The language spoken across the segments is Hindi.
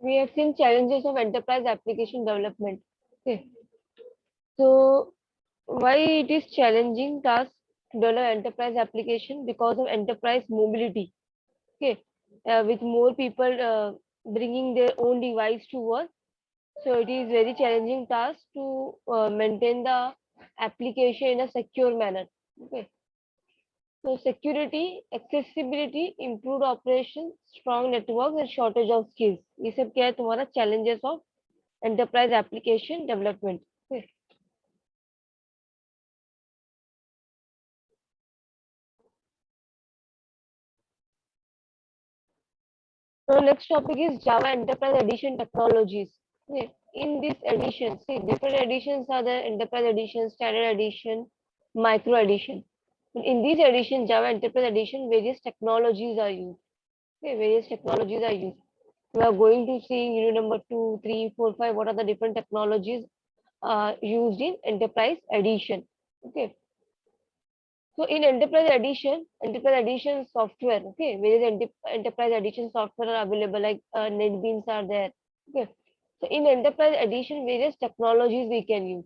we have seen challenges of enterprise application development. Okay, so why it is challenging task to develop enterprise application? Because of enterprise mobility. Okay, with more people bringing their own device to work, so it is very challenging task to maintain the application in a secure manner. Okay, so security, accessibility, improved operations, strong networks and shortage of skills. ये सब क्या है तुम्हारा challenges of enterprise application development. Okay. So next topic is Java Enterprise Edition technologies. Okay. In this edition, see different editions are there: Enterprise Edition, Standard Edition, Micro Edition. In this edition, Java Enterprise Edition, various technologies are used. Okay, various technologies are used. We are going to see unit number 2, 3, 4, 5. What are the different technologies used in Enterprise Edition? Okay. So in enterprise edition software, okay, various enterprise edition software are available, like NetBeans are there. Okay. So in enterprise edition, various technologies we can use.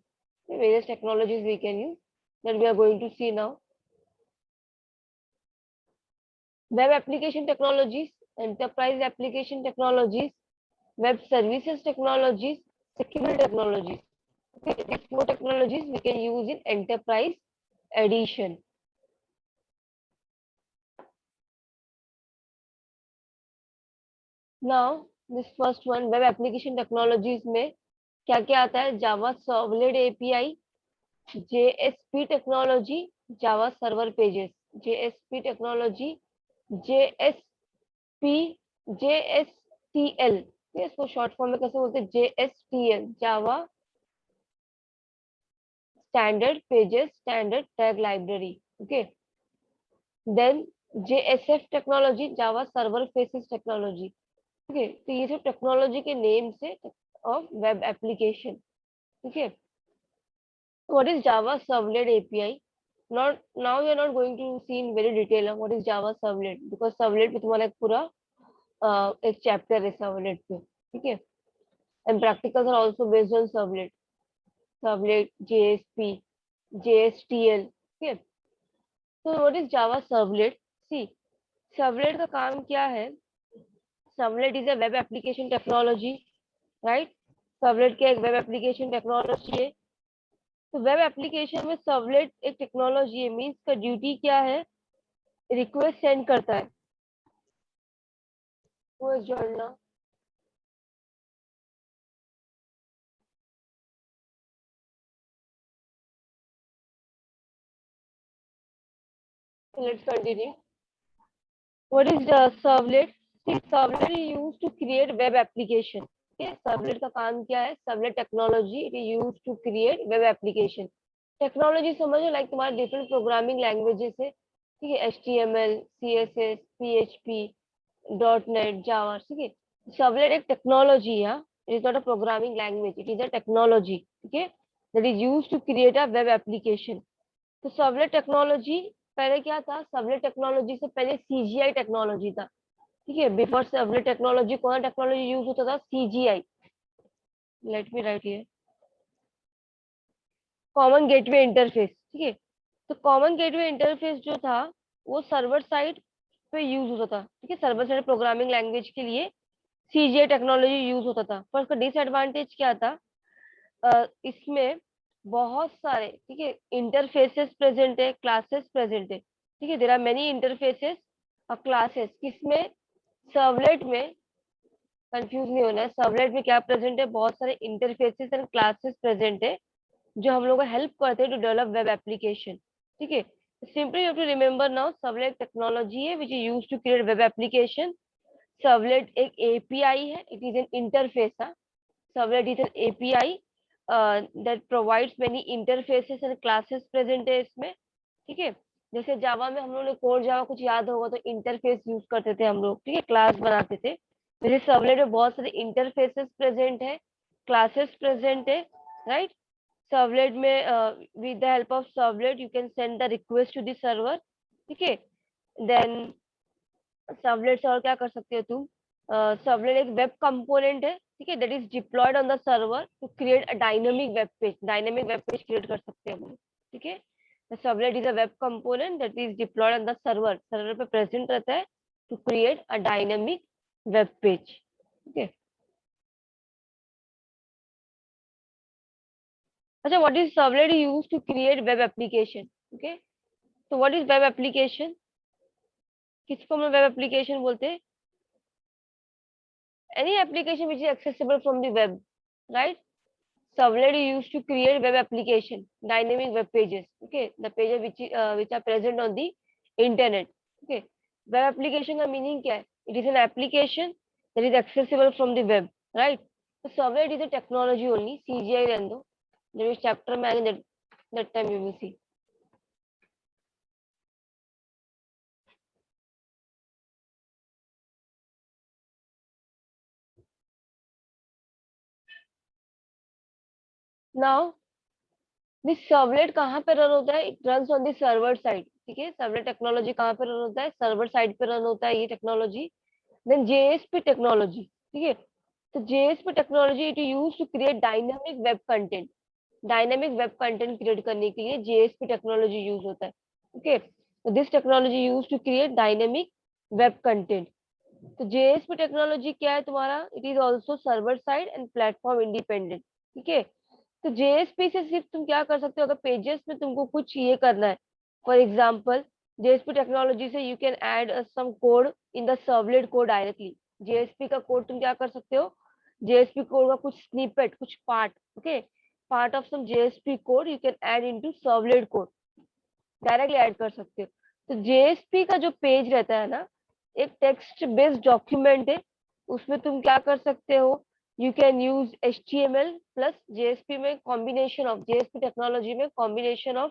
Okay, various technologies we can use that we are going to see now. Web application technologies, enterprise application technologies, web services technologies, security technologies. Okay, these four technologies we can use in enterprise edition. Now, this first one, web application technologies में क्या क्या आता है? Java servlet API, JSP technology, Java server pages, JSP technology, JSP, JSTL, इसको शॉर्ट फॉर्म में कैसे बोलते हैं? JSTL, Java standard pages standard tag library. Okay, then JSF technology, Java server faces technology. Okay, तो ये सब टेक्नोलॉजी के नेम से ऑफ वेब एप्लीकेशन. ठीक है, what is Java Servlet API? Not now we are not going to see in very detail what is Java Servlet, because Servlet पे तुम्हारा एक पूरा एक चैप्टर है Servlet पे. ठीक है, and practicals are also based on Servlet, Servlet, JSP, JSTL. ठीक है, so what is Java Servlet? See, Servlet का काम क्या है? Servlet is a web application technology, right? Servlet क्या एक web application technology है. तो वेब एप्लीकेशन में सर्वलेट एक टेक्नोलॉजी है, मींस का ड्यूटी क्या है? रिक्वेस्ट सेंड करता है. वो जोड़ना, let's continue. What is servlet? Servlet is used to create web application. Servlet का काम क्या है? Servlet technology it is used to create web application. Technology समझो, लाइक तुम्हारे डिफरेंट प्रोग्रामिंग लैंग्वेजेस है. ठीक है, HTML, CSS, PHP, .NET, जावा. ठीक है, सर्वलेट एक टेक्नोलॉजी है. It is not a programming language. It is a technology. Okay, that is used to create a web application. तो सर्वलेट टेक्नोलॉजी पहले क्या था? सर्वलेट टेक्नोलॉजी से पहले CGI टेक्नोलॉजी था. ठीक है, बिफोर सर्वलेट टेक्नोलॉजी कौन सा टेक्नोलॉजी यूज होता था? CGI. Let me right here, common gateway interface. ठीक है, तो कॉमन गेटवे इंटरफेस जो था वो सर्वर साइड पे यूज होता था. ठीक है, सर्वर साइड प्रोग्रामिंग लैंग्वेज के लिए CGI टेक्नोलॉजी यूज होता था. पर उसका डिसएडवांटेज क्या था? इसमें बहुत सारे, ठीक है, इंटरफेसेस प्रेजेंट है, क्लासेस प्रेजेंट है. ठीक है, देयर आर मेनी इंटरफेसेस और क्लासेस. किसमें? सर्वलेट में. कंफ्यूज नहीं होना है, सर्वलेट में क्या प्रेजेंट है? बहुत सारे इंटरफेसेस एंड क्लासेस प्रेजेंट है जो हम लोग को हेल्प करते हैं टू डेवलप वेब एप्लीकेशन. ठीक है, simply you have to remember now, servlet technology है which is used to create web application. Servlet एक एपीआई है, it is an interface. Servlet is an API that provides many interfaces and classes present है इसमें. ठीक है, जैसे जावा में हम लोग ने कोर जावा कुछ याद होगा तो इंटरफेस यूज करते थे हम लोग. ठीक है, क्लास बनाते थे. जैसे सर्वलेट में बहुत सारे इंटरफेसेस प्रेजेंट है, क्लासेस प्रेजेंट है, राइट? सर्वलेट में with the help of servlet you can send the request to the server. ठीक है, देन सर्वलेट से और क्या कर सकते हो तुम? सर्वलेट एक वेब कंपोनेंट है, ठीक है, that is deployed on the server to create a dynamic web page. Dynamic web page create कर सकते हैं हम लोग, ठीक है। The servlet is a web component that is deployed on the server, server पे प्रेजेंट रहता है to create a dynamic web page, ठीक है। अच्छा, what is servlet use to create web application, okay. तो व्हाट इज वेब एप्लीकेशन, किसको हम वेब एप्लीकेशन बोलते हैं? any application which is accessible from the web, right? Servlet is used to create web application, dynamic web pages, okay, the pages which are present on the internet, okay. Web application का meaning क्या है? It is an application that is accessible from the web, right? So Servlet is a technology only, CGI रहने दो, there is chapter में आएंगे, that time you will see. Now this servlet कहाँ पे रन होता है? It runs on the server side, ठीक है। सर्वलेट टेक्नोलॉजी कहाँ पे रन होता है? सर्वर साइड पे रन होता है ये टेक्नोलॉजी। देन जेएसपी टेक्नोलॉजी, ठीक है। तो JSP technology it use to create dynamic web content. Dynamic web content create करने के लिए जेएसपी टेक्नोलॉजी यूज होता है, ओके। तो this technology use to create dynamic web content. तो जेएसपी टेक्नोलॉजी क्या है तुम्हारा? It is also server side and platform independent, ठीक है। तो जेएसपी से सिर्फ तुम क्या कर सकते हो, अगर पेजेस में तुमको कुछ ये करना है, फॉर एग्जाम्पल जेएसपी टेक्नोलॉजी से you can add some code in the servlet code directly. JSP का कोड तुम क्या कर सकते हो? जेएसपी कोड का कुछ स्निपेट, कुछ part, okay, part of some JSP code you can add into servlet code, directly add कर सकते हो। तो जेएसपी का जो पेज रहता है ना, एक टेक्स्ट बेस्ड डॉक्यूमेंट है, उसमें तुम क्या कर सकते हो? You can use HTML plus JSP में कॉम्बिनेशन ऑफ, जेएसपी टेक्नोलॉजी में कॉम्बिनेशन ऑफ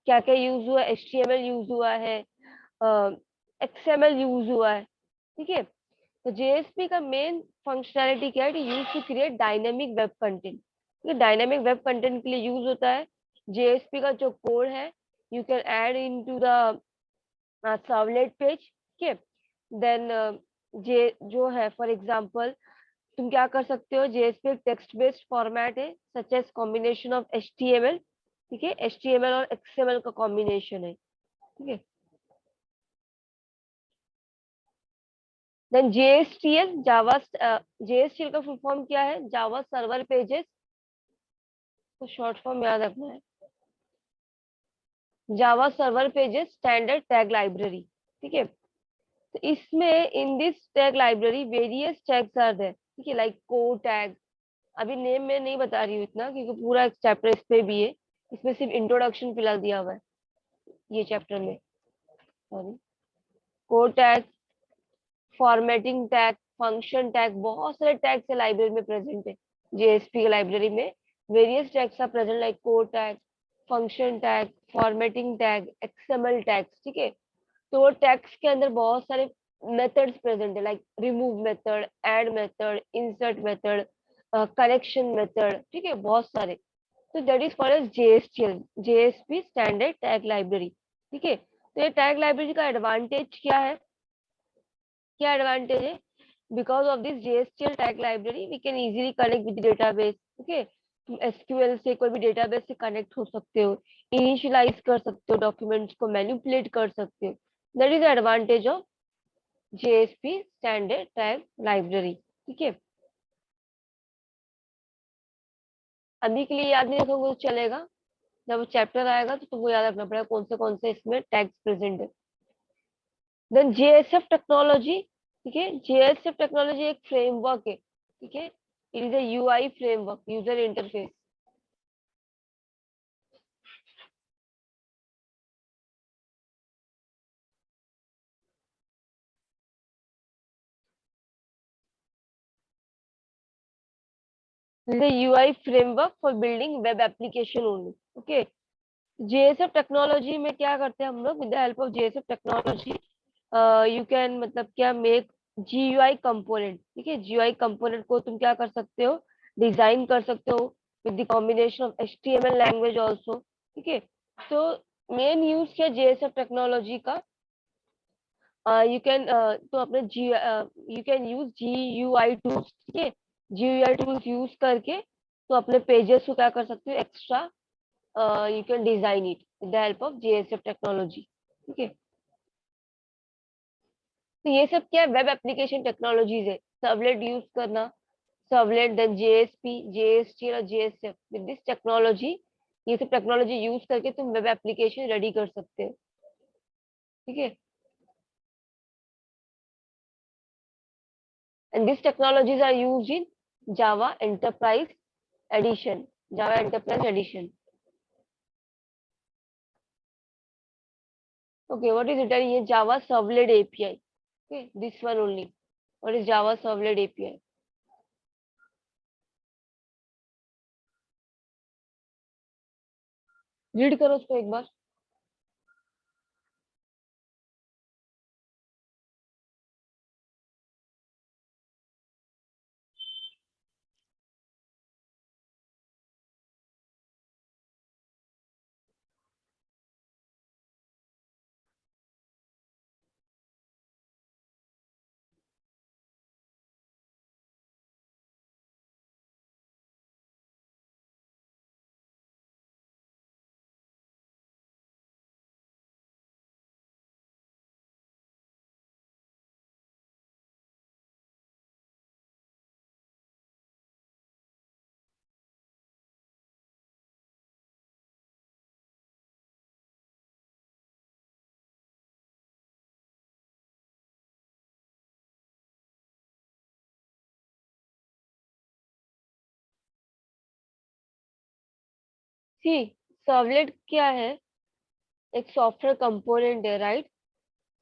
क्या क्या यूज हुआ है? HTML यूज हुआ है, XML यूज हुआ है, ठीक है। तो जेएसपी का मेन फंक्शनैलिटी क्या है? Use to create dynamic web content. ये डायनेमिक वेब कंटेंट के लिए यूज होता है। जेएसपी का जो कोड है you can add into the servlet page, ठीक है। देन जे जो है फॉर एग्जांपल तुम क्या कर सकते हो? जेएसपी एक टेक्स्ट बेस्ड फॉर्मेट है such as combination of HTML, ठीक है, HTML और XML का कॉम्बिनेशन है, ठीक है। देन JSTL जावा, JSTL का फुल फॉर्म क्या है? जावा सर्वर पेजेस, तो शॉर्ट फॉर्म याद रखना है, Java server pages standard tag library, ठीक है। तो इसमें in this tag library various tags are there, ठीक है, लाइक को टैग। अभी नेम में नहीं बता रही हूँ इतना क्योंकि पूरा एक चैप्टर इस पे भी है, इसमें सिर्फ इंट्रोडक्शन फिलहाल दिया हुआ है ये चैप्टर में, सॉरी। को tag, formatting tag, function tag, बहुत सारे टैग्स है लाइब्रेरी में प्रेजेंट है। जेएसपी की लाइब्रेरी में various tags are present like core tag, function tag, formatting tag, XML tags, ठीक है। तो वो टैग्स के अंदर बहुत सारे मेथड्स प्रेजेंट है like remove method, add method, insert method, correction method, ठीक है, बहुत सारे। तो that is called as JSTL, JSP standard tag library, ठीक है। तो ये टैग लाइब्रेरी का एडवांटेज क्या है? क्या एडवांटेज है? Because of this JSTL tag library we can easily connect with database, okay. तुम SQL से कोई भी डेटाबेस से कनेक्ट हो सकते हो, इनिशियलाइज कर सकते हो, डॉक्यूमेंट्स को मैनिपुलेट कर सकते हो। That is advantage of JSP standard tag library, ठीक है। अभी के लिए याद नहीं रखोगे तो चलेगा, जब चैप्टर आएगा तो तुमको याद रखना पड़ेगा कौन से इसमें टैग्स प्रेजेंट है। देन JSF टेक्नोलॉजी, ठीक है। JSF टेक्नोलॉजी एक फ्रेमवर्क है, ठीक है। It is a UI framework, user interface. The UI framework for building web application only, okay। JSF technology में क्या करते हैं हम लोग? With the help of JSF technology you can, मतलब क्या, मेक GUI कंपोनेंट, ठीक है। GUI कंपोनेंट को तुम क्या कर सकते हो? डिजाइन कर सकते हो with the combination of HTML language also, ठीक है। तो मेन यूज क्या JSF टेक्नोलॉजी का? यू कैन तो अपने you can use GUI tools, ठीक है। GUI टूल्स यूज करके तो अपने पेजेस को क्या कर सकते हो, extra you can design it with the help of JSF technology, ठीक है। तो ये सब क्या है, वेब एप्लीकेशन टेक्नोलॉजीज है। सर्वलेट यूज करना, सर्वलेट, देन JSP, JSTL और JSF, विद दिस टेक्नोलॉजी, ये सब टेक्नोलॉजी यूज करके तुम वेब एप्लीकेशन रेडी कर सकते हो, ठीक है। And this technologies are used in Java enterprise edition, Java enterprise edition. Okay, what is it? ये Java Servlet API. Okay, this one only. What is Java Servlet API? Read करो उसको एक बार। सी, सर्वलेट क्या है? एक सॉफ्टवेयर कंपोनेंट है, राइट।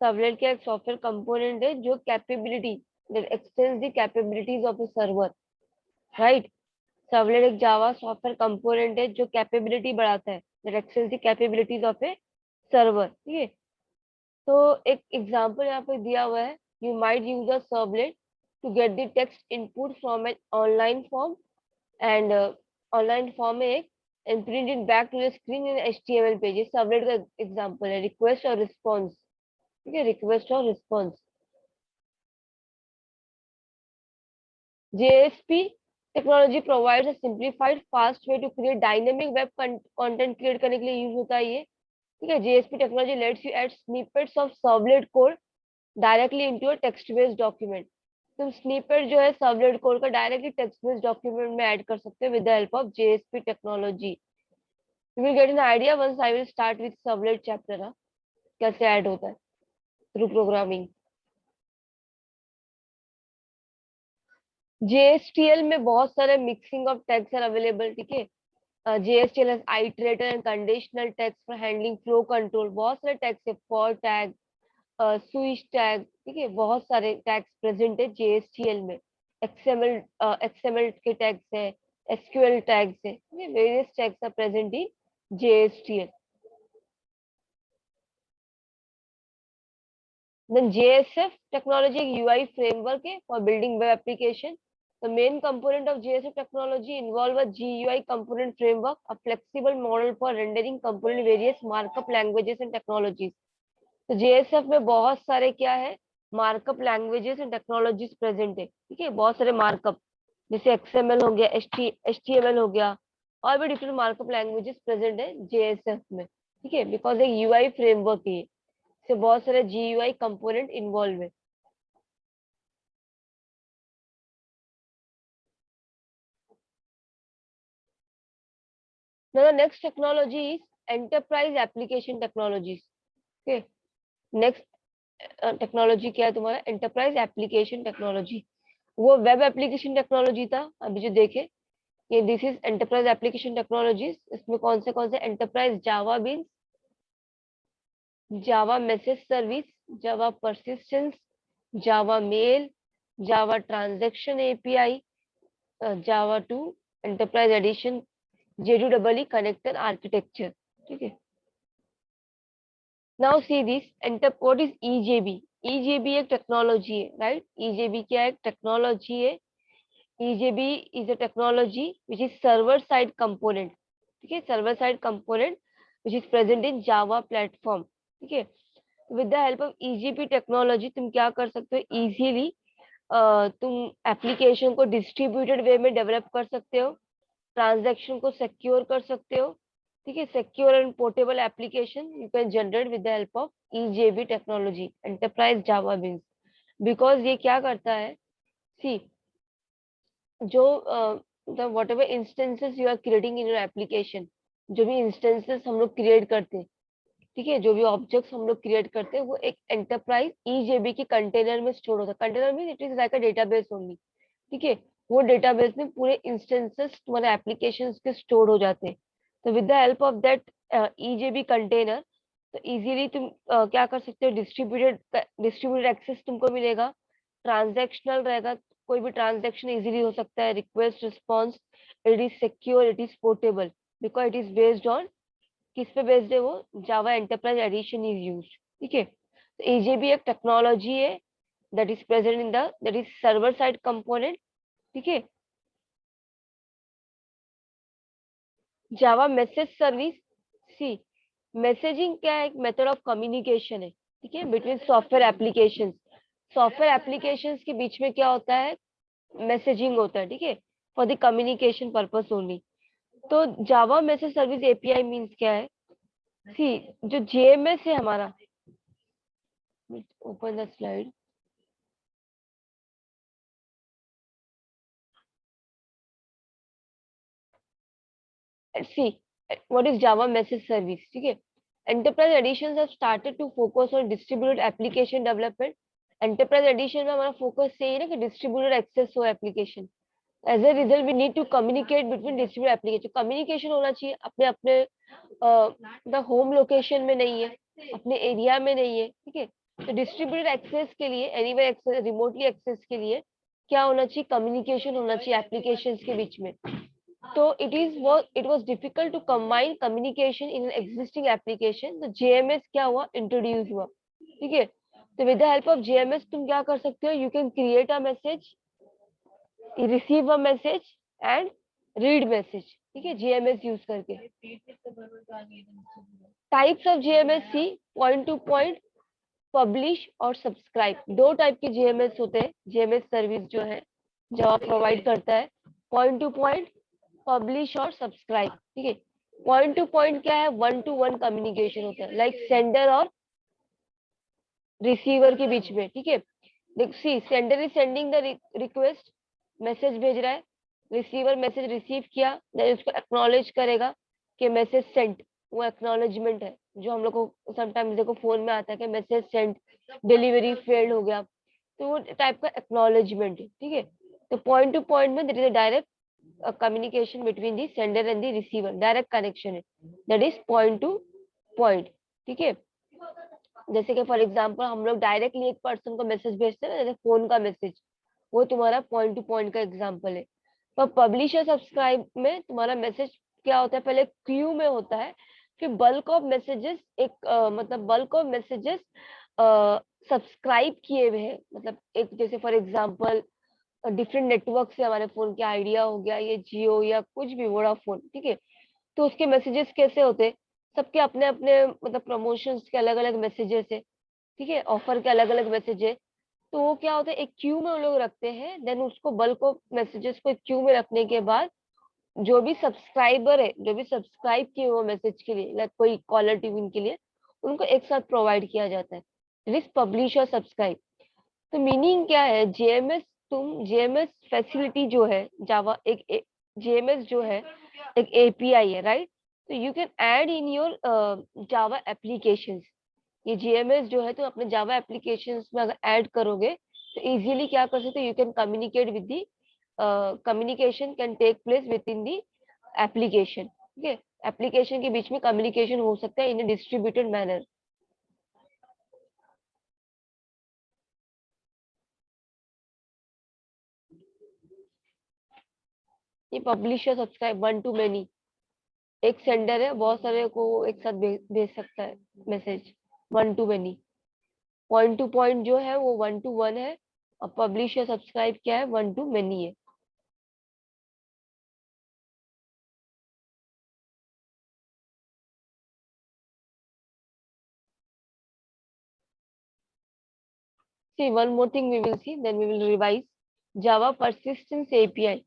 सर्वलेट क्या एक सॉफ्टवेयर कंपोनेंट है जो capability that x tends the capabilities of A server, right. Servlet एक जावा सॉफ्टवेयर कंपोनेंट है जो कैपेबिलिटी बढ़ाता है, that x tends the capabilities of A server, ठीक है। तो एक एग्जांपल यहाँ पे दिया हुआ है, you might use a servlet to get the text input from an online form and online form है एक, and print it back to the screen in HTML page. ये सर्वलेट का एग्जांपल है, रिक्वेस्ट और रिस्पॉन्स, ठीक है, रिक्वेस्ट और response. JSP technology provides a simplified fast way to create dynamic web content create करने के लिए यूज होता है ये, ठीक है। JSP technology lets you add snippets of servlet code directly into a text based document. तुम स्निपेट जो है सर्वलेट कोड का डायरेक्टली टेक्स्ट बेस्ड डॉक्यूमेंट में ऐड कर सकते हो with the help of JSP technology. You will get an idea once I will start with servlet chapter, कैसे ऐड होता है थ्रू प्रोग्रामिंग। JSTL में बहुत सारे mixing of tags are available, ठीक है। JSTL has iterator and conditional tags for handling flow control, बहुत सारे टैग्स है, फॉर टैग, स्विच टैग, ठीक है, बहुत सारे टैग्स प्रेजेंट है JSTL में। XML के टैग्स है, SQL टैग्स है, ठीक है, various tags are present in JSTL। Then JSF technology एक UI framework है for building web application. The main component of JSF technology involve a GUI component framework, a flexible model for rendering component various markup languages and technologies. तो JSF में बहुत सारे क्या है, markup languages and technologies present है, ठीक है। बहुत सारे मार्कअप, जैसे XML हो गया, HTML हो गया, और भी डिफरेंट मार्कअप लैंग्वेजेस प्रेजेंट है JSF में, ठीक है, बिकॉज एक UI फ्रेमवर्क है, से बहुत सारे GUI कंपोनेंट इन्वॉल्व है। Now the next technology is enterprise application technologies. Okay, next technology क्या है तुम्हारा, एंटरप्राइज एप्लीकेशन टेक्नोलॉजी। वो वेब एप्लीकेशन टेक्नोलॉजी था अभी जो देखे, ये this is enterprise application technologies. इसमें कौन से enterprise, Java beans, Java message service, Java persistence, Java mail, Java transaction API, Java two enterprise edition, J2EE connector architecture, ठीक है। Now see this, enter what is EJB? EJB एक टेक्नोलॉजी है, राइट। EJB क्या है, टेक्नोलॉजी है। EJB is a technology which is server side component, ठीक है, server side component which is present in Java platform, ठीक है। With the help of EGP technology तुम क्या कर सकते हो, इजीली तुम एप्लीकेशन को डिस्ट्रीब्यूटेड वे में डेवलप कर सकते हो, ट्रांजैक्शन को सिक्योर कर सकते हो, ठीक है। Secure and portable application you can generate with the help of EJB technology enterprise Java beans. Because ये क्या करता है, सी जो the whatever instances you are creating in your application, जो भी इंस्टेंसेस हम लोग क्रिएट करते हैं, ठीक है, जो भी ऑब्जेक्ट्स हम लोग क्रिएट करते हैं वो एक एंटरप्राइज ईजेबी के कंटेनर में स्टोर होता है। कंटेनर में it is like a database only, ठीक है। वो डेटाबेस में पूरे इंस्टेंसेस तुम्हारे एप्लीकेशंस के स्टोर हो जाते हैं। तो with the help of that EJB container, तो इजीली तुम क्या कर सकते हो, डिस्ट्रीब्यूटेड एक्सेस तुमको मिलेगा, ट्रांजैक्शनल रहेगा, कोई भी ट्रांजैक्शन इजीली हो सकता है, request response, it is secure, it is portable, because it is based on, किस पे बेस्ड है वो, जावा एंटरप्राइज एडिशन इज यूज्ड, ठीक है। तो ईजेबी एक टेक्नोलॉजी है that is present in the, that is server side component, ठीक है। जावा मैसेज सर्विस, सी मैसेजिंग क्या है, एक मेथड ऑफ कम्युनिकेशन है, ठीक है, between software applications. Software applications के बीच में क्या होता है, मैसेजिंग होता है, ठीक है, for the communication purpose only. तो जावा मैसेज सर्विस एपीआई मींस क्या है, सी जो जेएमएस है हमारा, open the slide, see what is Java message service, ठीक है। Enterprise editions have started to focus on distributed application development. Enterprise edition में हमारा focus यही है ना कि distributed access हो application. As a result, we need to communicate between distributed application. Communication होना चाहिए अपने अपने the home location में नहीं है, अपने एरिया में नहीं है, ठीक है। तो डिस्ट्रीब्यूटेड एक्सेस के लिए, एनीवेयर एक्सेस, रिमोटली एक्सेस के लिए क्या होना चाहिए, कम्युनिकेशन होना चाहिए एप्लीकेशंस के बीच में। तो it was difficult to combine communication in an existing application, तो JMS क्या हुआ, इंट्रोड्यूस हुआ, ठीक है। तो with the help of JMS तुम क्या कर सकते हो, you can create a message, receive a message and read message, ठीक है, JMS यूज करके। Types of JMS, see point to point, publish और सब्सक्राइब, दो टाइप के JMS होते हैं। JMS सर्विस जो है जावा प्रोवाइड करता है, पॉइंट टू पॉइंट, पब्लिश और सब्सक्राइब, ठीक है। पॉइंट टू पॉइंट क्या है, वन टू वन कम्युनिकेशन होता है, लाइक सेंडर और रिसीवर के बीच में, ठीक है। देख see sender is sending the request, message भेज रहा है, रिसीवर मैसेज रिसीव किया, देन उसको एक्नॉलेज करेगा कि मैसेज सेंट, वो एक्नॉलेजमेंट है जो हम लोग को समटाइम्स देखो फोन में आता है कि मैसेज सेंट, डिलीवरी फेल्ड हो गया, तो वो टाइप का एक्नॉलेजमेंट है, ठीक है। तो पॉइंट टू पॉइंट में there is a direct communication between the sender and the receiver, direct connection है, that is point to point, ठीक है। जैसे कि फॉर एग्जांपल हम लोग डायरेक्टली एक पर्सन को मैसेज भेजते हैं, जैसे फोन का मैसेज, वो तुम्हारा पॉइंट टू पॉइंट का एग्जांपल है। पर पब्लिश और सब्सक्राइब में तुम्हारा मैसेज क्या होता है, पहले क्यू में होता है, फिर बल्क ऑफ मैसेजेस, एक मतलब बल्क ऑफ मैसेजेस सब्सक्राइब किए हुए हैं, मतलब एक जैसे फॉर एग्जांपल डिफरेंट नेटवर्क से हमारे फोन के, आइडिया हो गया, ये जियो या कुछ भी, वोडाफोन, ठीक है। तो उसके मैसेजेस कैसे होते, सबके अपने अपने मतलब प्रमोशंस के अलग अलग मैसेजेस है, ठीक है, ऑफर के अलग अलग मैसेज है। तो वो क्या होता है, एक क्यू में वो लोग रखते हैं, देन उसको बल्क ऑफ मैसेजेस को एक क्यू में रखने के बाद जो भी सब्सक्राइबर है, जो भी सब्सक्राइब किए वो मैसेज के लिए, लाइक कोई कॉलर ट्यून के लिए, उनको एक साथ प्रोवाइड किया जाता है, दिस पब्लिश और सब्सक्राइब। तो मीनिंग क्या है, जेएमएस, तुम जेएमएस फैसिलिटी जो है जावा, एक जेएमएस जो है एक एपीआई है, राइट। तो you can add in your Java applications, ये जेएमएस जो है तो अपने जावा एप्लीकेशंस में अगर ऐड करोगे तो इजीली क्या कर सकते हो, you can communicate with the, communication can take place within the application, ठीक है। एप्लीकेशन के बीच में कम्युनिकेशन हो सकता है इन ए डिस्ट्रीब्यूटेड मैनर। ये पब्लिश या सब्सक्राइब वन टू मेनी, एक सेंडर है बहुत सारे को एक साथ भेज सकता है message, one two many. Point to point जो है वो वन टू वन है, और पब्लिश या सब्सक्राइब क्या है, वन टू मेनी है। See, one more thing we will see, then we will revise. Java Persistence API.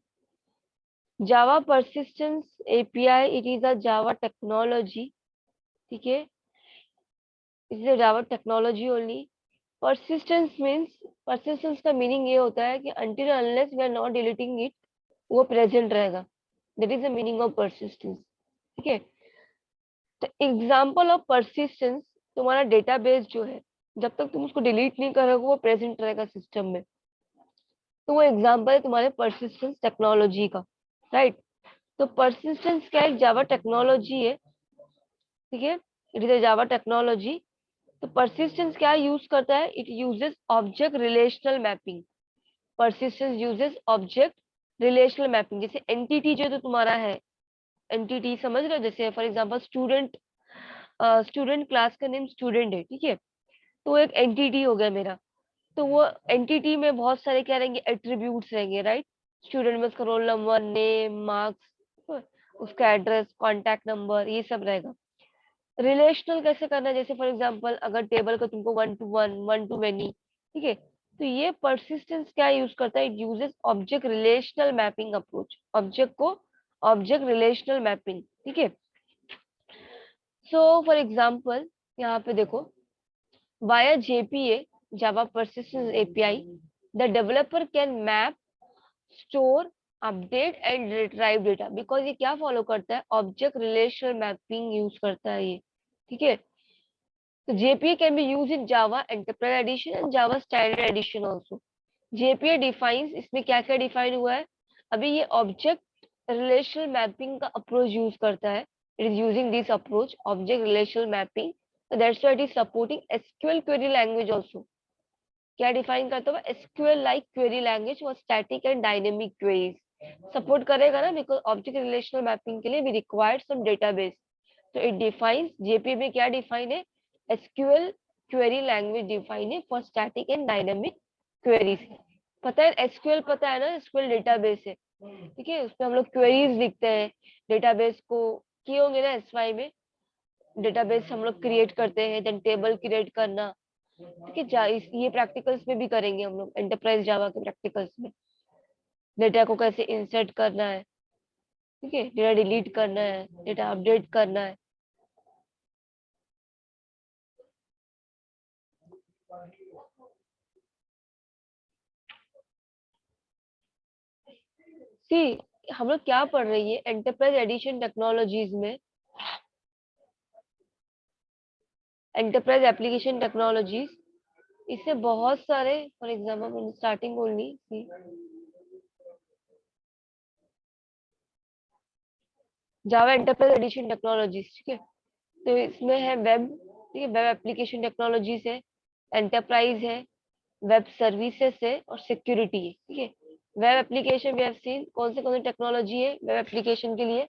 Java Persistence API, it is a Java technology. ठीक है, it is a Java technology only. Persistence means, persistence का meaning ये होता है कि until unless we are not deleting it, वो present रहेगा. That is the meaning of persistence. ठीक है, तो एग्जाम्पल ऑफ परसिस्टेंस, तुम्हारा डेटाबेस जो है जब तक तुम उसको डिलीट नहीं करोगे वो प्रेजेंट रहेगा सिस्टम में. तो वो एग्जाम्पल है तुम्हारे परसिस्टेंस टेक्नोलॉजी का, राइट. तो परसिस्टेंस क्या है, जावा टेक्नोलॉजी है. ठीक है, it is a Java technology. तो परसिस्टेंस क्या यूज करता है, it uses object relational mapping. Persistence uses object relational mapping. जैसे एंटिटी जो तो तुम्हारा है, एंटिटी समझ रहे हो, जैसे for example student, student class का नेम स्टूडेंट है. ठीक है, तो एक एंटिटी हो गया मेरा. तो वो एंटिटी में बहुत सारे क्या रहेंगे, एट्रीब्यूट्स रहेंगे, राइट. स्टूडेंट में उसका रोल नंबर, नेम, मार्क्स, उसका एड्रेस, कॉन्टैक्ट नंबर, ये सब रहेगा. रिलेशनल कैसे करना है, जैसे फॉर एग्जांपल अगर टेबल का तुमको 1 to 1, 1 to many. ठीक है, तो ये परसिस्टेंस क्या यूज करता है, it uses object relational mapping approach. Object को ऑब्जेक्ट रिलेशनल मैपिंग. ठीक है, सो फॉर एग्जांपल यहाँ पे देखो, via JPA, Java Persistence API, the developer can map, store, update and retrieve data. Because ये क्या follow करता है, object relational mapping use करता है ये. ठीक है, तो JPA can be used in Java Enterprise Edition and Java Standard Edition also. JPA defines, इसमें क्या क्या define हुआ है, अभी ये object relational mapping का approach use करता है. It is using this approach, object relational mapping. So that's why it is supporting SQL query language also. क्या डिफाइन करता है, SQL like query language और static and dynamic queries support करेगा ना, बिकॉज ऑब्जेक्ट रिलेशनल मैपिंग के लिए वी रिक्वायर्ड सम डेटाबेस. तो इट डिफाइंस, जेपी में क्या डिफाइन है, SQL क्वेरी लैंग्वेज डिफाइन है for static and dynamic queries. पता है SQL, पता है ना, SQL डेटाबेस है. ठीक है, उसमें हम लोग क्वेरीज लिखते हैं, डेटाबेस को किए होंगे ना SY में, डेटाबेस हम लोग क्रिएट करते हैं, देन टेबल क्रिएट करना. ठीक है, ये प्रैक्टिकल्स में भी करेंगे हम लोग, एंटरप्राइज जावा के प्रैक्टिकल्स में. डेटा को कैसे इंसर्ट करना है, ठीक है, डेटा डिलीट करना है, डेटा अपडेट करना है. सी, हम लोग क्या पढ़ रही है एंटरप्राइज एडिशन टेक्नोलॉजीज में, एंटरप्राइज एप्लीकेशन टेक्नोलॉजीज, इससे बहुत सारे, for example starting only see Java enterprise edition technologies. ठीक है, तो इसमें है वेब, ठीक है, वेब एप्लीकेशन टेक्नोलॉजीज है, एंटरप्राइज है, वेब सर्विसेज है और सिक्योरिटी है. ठीक है, web application we have seen, कौन से टेक्नोलॉजी है वेब एप्लीकेशन के लिए,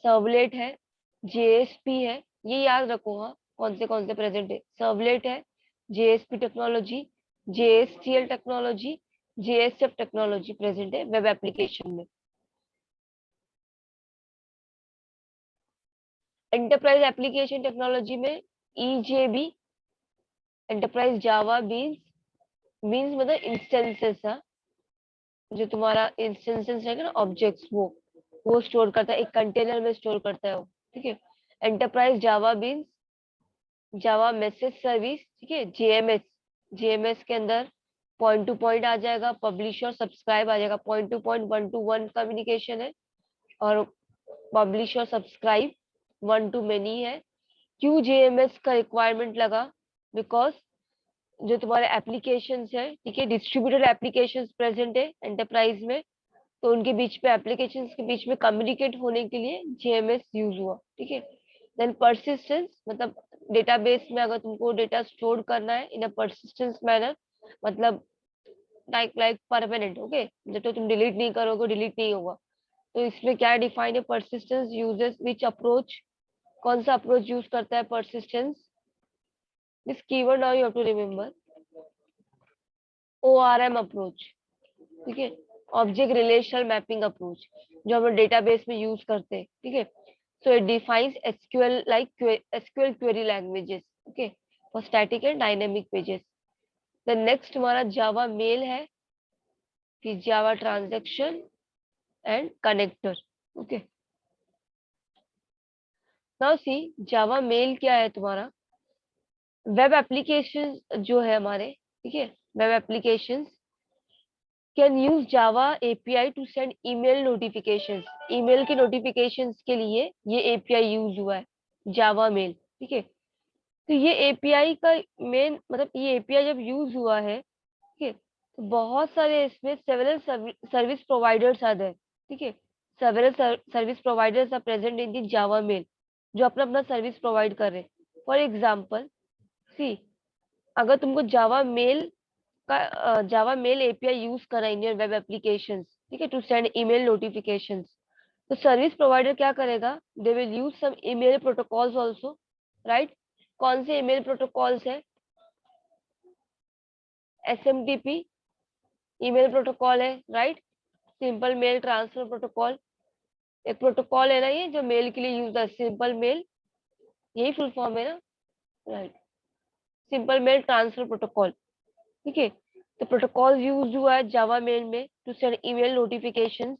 सर्वलेट है, JSP है. ये याद रखो, हाँ, कौन से प्रेजेंट है, सर्वलेट है, JSP technology, JSTL technology, JSF technology present है वेब एप्लीकेशन में. एंटरप्राइज एप्लीकेशन टेक्नोलॉजी में EJB, enterprise Java beans, means मतलब इंस्टेंसेस, जो तुम्हारा इंस्टेंसेस रहेगा ना, ऑब्जेक्ट्स, वो स्टोर करता है, एक कंटेनर में स्टोर करता है वो. ठीक है, enterprise Java beans, Java message service. ठीक है, JMS के अंदर पॉइंट टू पॉइंट आ जाएगा, पब्लिश और सब्सक्राइब आ जाएगा. Point to point 1 to 1 communication है, और पब्लिश और सब्सक्राइब 1 to many है. क्यों JMS का रिक्वायरमेंट लगा, बिकॉज जो तुम्हारे एप्लीकेशंस है, ठीक है, डिस्ट्रीब्यूटेड एप्लीकेशंस प्रेजेंट है एंटरप्राइज में, तो उनके बीच पे, एप्लीकेशंस के बीच में कम्युनिकेट होने के लिए JMS यूज हुआ. ठीक है, देन परसिस्टेंस, मतलब डेटाबेस में अगर तुमको डेटा स्टोर करना है इन अ परसिस्टेंस मैनर, मतलब लाइक परमानेंट, ओके, जब तो तुम डिलीट नहीं करोगे डिलीट नहीं होगा. तो इसमें क्या डिफाइन है, परसिस्टेंस यूजेस विच अप्रोच, कौन सा अप्रोच यूज करता है persistence, this keyword now you have to remember, ORM approach. ठीक है, ऑब्जेक्ट रिलेशनल मैपिंग अप्रोच, जो हम डेटाबेस में यूज करते हैं. ठीक है, so it defines SQL like SQL query languages, okay, for static and dynamic pages. Then next हमारा जावा मेल है, फिर Java transaction and connector. Okay, now see Java mail क्या है तुम्हारा, वेब एप्लीकेशन जो है हमारे, ठीक है, web applications can use Java API to send email notifications. Email के नोटिफिकेशंस के लिए ये एपीआई यूज हुआ है, जावा मेल, ठीक है। तो ये एपीआई का मेन मतलब, ये एपीआई जब यूज हुआ है, ठीक है, तो बहुत सारे इसमें सेवरल सर्विस प्रोवाइडर्स आते हैं, ठीक है। Several service providers are present in the Java mail, जो अपना अपना सर्विस प्रोवाइड कर रहे हैं। फॉर एग्जाम्पल सी, अगर तुमको जावा मेल एपीआई यूज करा इन योर वेब एप्लीकेशंस, ठीक है, टू सेंड ईमेल नोटिफिकेशंस, तो सर्विस प्रोवाइडर क्या करेगा, they will use some email protocols also, right. कौन से ईमेल प्रोटोकॉल्स है, एसएमटीपी ईमेल प्रोटोकॉल है, right. Simple mail transfer protocol, एक प्रोटोकॉल है ना ये, जो मेल के लिए यूज है, सिंपल मेल, यही फुल फॉर्म है ना, right, simple mail transfer protocol, ठीक है। तो प्रोटोकॉल यूज हुआ है जावा मेल में टू सेंड ईमेल नोटिफिकेशन।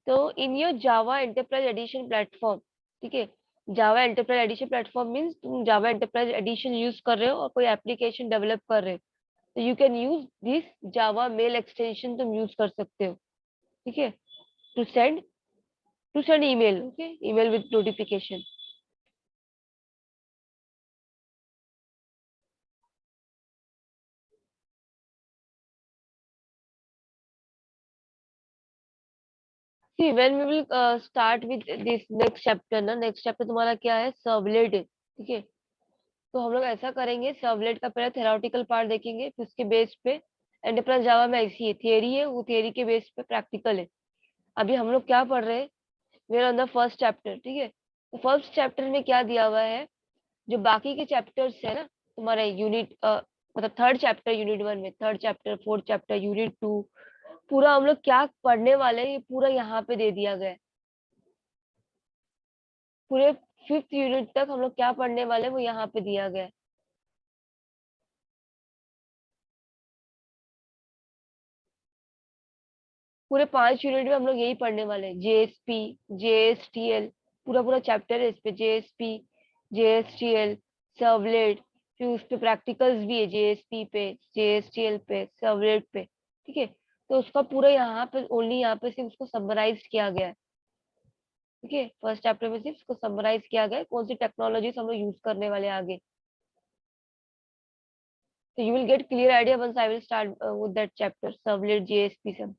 तो in your Java enterprise edition platform, ठीक है, Java enterprise edition platform means तुम जावा एंटरप्राइज एडिशन यूज कर रहे हो और कोई एप्लीकेशन डेवलप कर रहे हो, तो you can use this Java mail extension, तुम यूज कर सकते हो, ठीक है, to send email, okay, email with notification. See, when we will start with this next chapter ना, नेक्स्ट चैप्टर तुम्हारा क्या है, सर्वलेट है, ठीक है। तो हम लोग ऐसा करेंगे, सर्वलेट का पहले थेराउटिकल पार्ट देखेंगे, फिर उसके बेस पे एंटरप्राइज जावा में ऐसी है, थियरी है, वो थियरी के बेस पे प्रैक्टिकल है। अभी हम लोग क्या पढ़ रहे हैं, we are on the first chapter, ठीक है। तो फर्स्ट चैप्टर में क्या दिया हुआ है, जो बाकी के चैप्टर्स है ना, तुम्हारे यूनिट मतलब थर्ड चैप्टर यूनिट वन में, third chapter, fourth chapter, unit two, पूरा हम लोग क्या पढ़ने वाले हैं, ये पूरा यहाँ पे दे दिया गया है। पूरे फिफ्थ यूनिट तक हम लोग क्या पढ़ने वाले हैं, वो यहाँ पे दिया गया है। पूरे 5 यूनिट में हम लोग यही पढ़ने वाले हैं, जेएसपी, जेएसटीएल, पूरा पूरा चैप्टर है इस पे, जेएसपी, जेएसटीएल, सर्वलेट, फिर उस पे प्रैक्टिकल्स भी है, जेएसपी पे, जेएसटीएल पे, सर्वलेट पे, ठीक है। तो उसका पूरा यहाँ पे ओनली यहाँ पे सिर्फ उसको समराइज किया गया है, ठीक है। फर्स्ट चैप्टर में सिर्फ उसको समराइज किया गया है, कौन सी टेक्नोलॉजीज हम लोग यूज करने वाले हैं आगे। तो you will get clear idea once I will start with that chapter, servlet, JSP सब।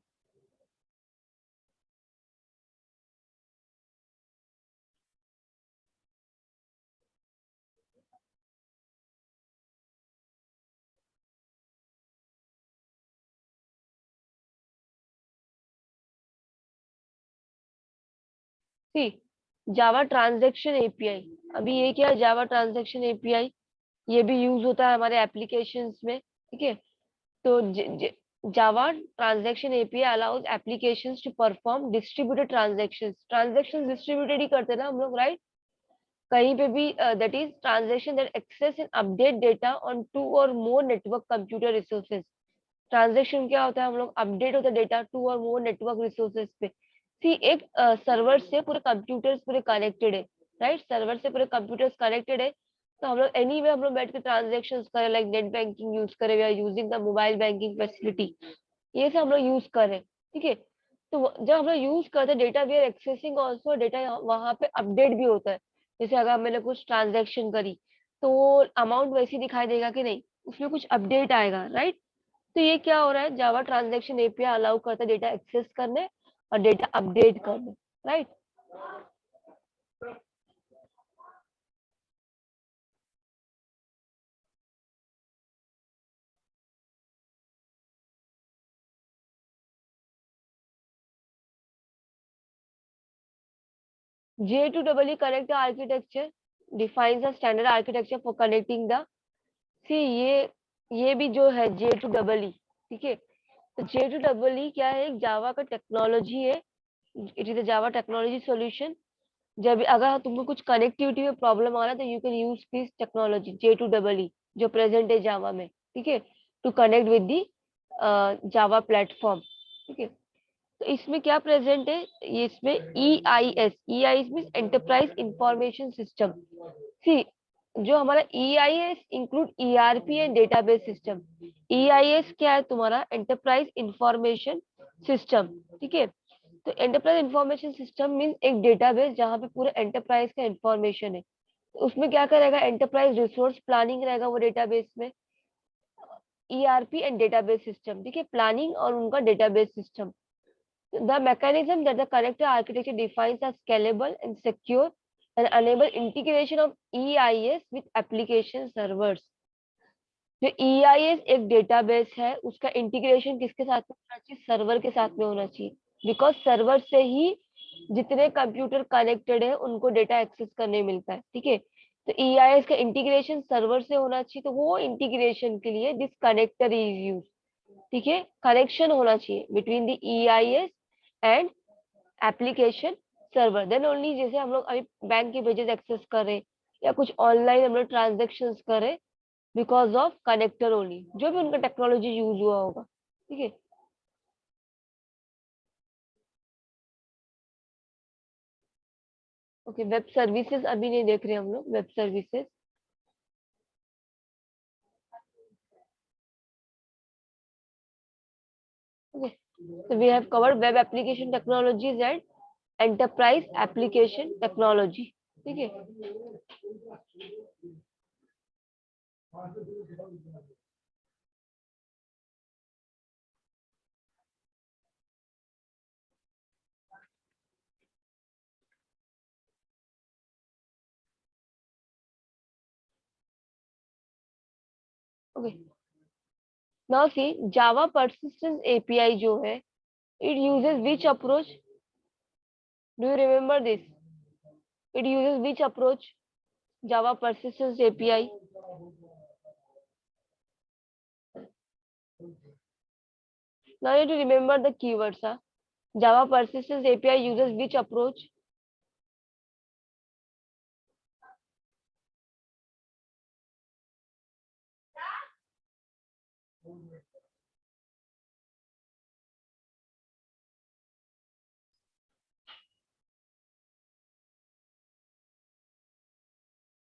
सी, जावा ट्रांजैक्शन एपीआई, अभी ये क्या है, जावा ट्रांजैक्शन एपीआई, ये भी यूज होता है हमारे एप्लीकेशंस में, ठीक है। तो Java transaction API allows applications to perform distributed transactions, transactions distributed ही करते हैं ना हम लोग, राइट। कहीं पे भी that is transaction that access and update data on two or more network computer resources. Transaction क्या होता है, हम लोग अपडेट होता है data to or more network resources पे। सी, एक सर्वर से पूरे कंप्यूटर्स पूरे कनेक्टेड है, राइट, सर्वर से पूरे कंप्यूटर्स कनेक्टेड है। तो हम लोग एनी वे हम लोग बैठ के ट्रांजेक्शन करें, लाइक नेट बैंकिंग यूज करें, we are using the mobile banking facility, ये सब हम लोग यूज करें, ठीक है। तो जब हम लोग यूज करते हैं data, we are accessing also data, वहां पे अपडेट भी होता है। जैसे अगर मैंने कुछ ट्रांजेक्शन करी, तो वो अमाउंट वैसी दिखाई देगा कि नहीं, उसमें कुछ अपडेट आएगा, राइट। तो ये क्या हो रहा है, जावा ट्रांजैक्शन एपीआई अलाउ करता है डेटा एक्सेस करने और डेटा अपडेट करने, right. J2EE connect architecture defines a standard architecture for connecting the, सी, ये भी जो है J2EE, ठीक है। तो J2EE क्या है, एक जावा का टेक्नोलॉजी है, it is a Java technology solution. जब अगर तुमको कुछ कनेक्टिविटी में प्रॉब्लम आ रहा है, तो you can use this technology J2EE, जो प्रेजेंट है जावा में, ठीक है, to connect with the Java platform. ठीक है, तो इसमें क्या प्रेजेंट है, ये इसमें EIS means enterprise information system. See, जो हमारा EIS include ERP and database system. EIS क्या है, तुम्हारा एंटरप्राइज इंफॉर्मेशन सिस्टम। ठीक है, तो एंटरप्राइज इंफॉर्मेशन सिस्टम मीन्स एक डेटाबेस जहाँ पे पूरे एंटरप्राइज का इंफॉर्मेशन है। तो उसमें क्या करेगा, एंटरप्राइज रिसोर्स प्लानिंग रहेगा वो डेटाबेस में, ERP एंड डेटाबेस सिस्टम। ठीक है, प्लानिंग और उनका database system. The mechanism that the connector architecture defines as scalable and secure and enable integration of EIS with application servers। जो EIS एक डेटाबेस है, उसका इंटीग्रेशन किसके साथ में होना चाहिए, सर्वर के साथ में होना चाहिए। बिकॉज सर्वर से ही जितने कंप्यूटर कनेक्टेड है उनको डेटा एक्सेस करने मिलता है। ठीक है, तो EIS का इंटीग्रेशन सर्वर से होना चाहिए, तो वो इंटीग्रेशन के लिए दिस कनेक्टर इज यूज। ठीक है, कनेक्शन होना चाहिए between the EIS and application server, then only. जैसे हम लोग अभी बैंक के पेजेस एक्सेस करें या कुछ ऑनलाइन हम लोग ट्रांजेक्शन करें, बिकॉज ऑफ कनेक्टर ओनली, जो भी उनका टेक्नोलॉजी यूज हुआ होगा। ठीक है, ओके, वेब सर्विसेज अभी नहीं देख रहे हम लोग, web services. Okay, so we have covered web application technologies and enterprise application technology। ठीक है, ओके, नाउ सी जावा persistence API जो है, it uses which approach, do you remember this, it uses which approach, java persistence API? Now you have to remember the keywords, huh? Java persistence API uses which approach?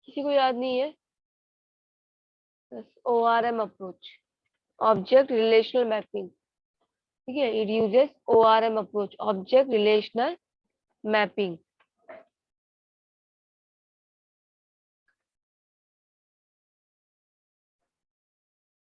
किसी को याद नहीं है? ORM approach, object relational mapping। ठीक है, it uses ORM approach, object relational mapping।